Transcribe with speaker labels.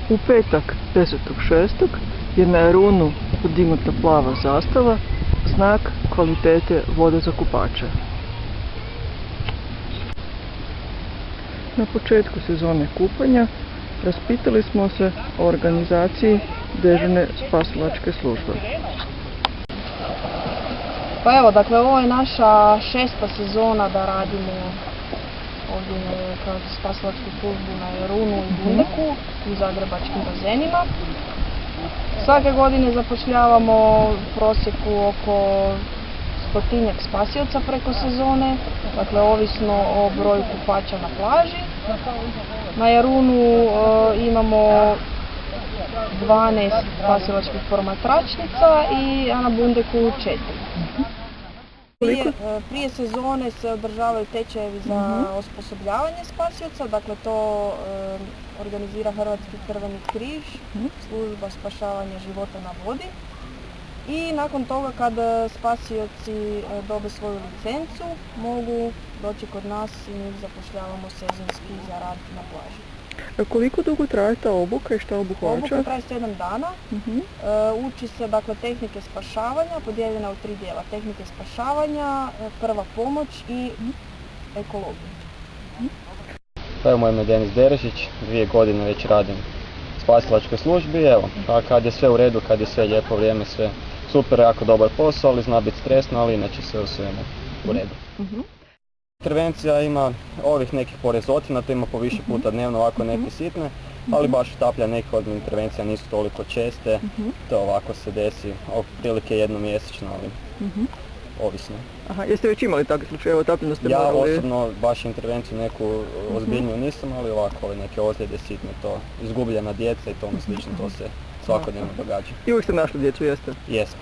Speaker 1: U petak 10.6. je na Jarunu podignuta plava zastava, znak kvalitete vode za kupače. Na početku sezone kupanja raspitali smo se o organizaciji dežurne spasilačke službe.
Speaker 2: Pa evo, dakle, ovo je naša 6. sezona da radimo ovdje kroz spasilačku službu na Jarunu i Bundeku u zagrebačkim bazenima. Svake godine zapošljavamo u prosjeku oko 100-tinjak spasioca preko sezone, dakle ovisno o broju kupača na plaži. Na Jarunu imamo 12 spasilačkih promatračnica a na Bundeku 4. Prije sezone se održavaju tečajevi za osposobljavanje spasioca, dakle to organizira Hrvatski Crveni križ, služba spašavanja života na vodi. I nakon toga kad spasioci dobe svoju licencu, mogu doći kod nas i mi zapošljavamo sezonski za rad na plaži.
Speaker 1: Koliko dugo traje ta obuka i šta obuhvaća?
Speaker 2: Obuka traje 7 dana. Uči se dakle tehnike spašavanja, podijeljena u 3 dijela. Tehnike spašavanja, prva pomoć i ekologija.
Speaker 3: Pa evo, moj ime je Denis Derešić, 2 godine već radim u spasilačkoj službi. Evo, kad je sve u redu, kad je sve lijepo vrijeme, sve super, jako dobar posao, ali zna biti stresno, ali inače sve u svemu u redu. Intervencija ima ovih nekih porezotina, to ima po više puta dnevno, ovako neke sitne, ali baš utaplja neke od intervencija nisu toliko česte, to ovako se desi otprilike jednomjesečno, ali ovisno.
Speaker 1: Aha, jeste već imali takve slučajeve utapljeno ste morali?
Speaker 3: Ja osobno baš intervenciju neku ozbiljniju nisam, ali ovako ove neke ozljede sitne, to izgubljena djeca i tome slično, to se svakodnevno događa.
Speaker 1: I uvijek ste našli djecu, jeste?
Speaker 3: Jesmo.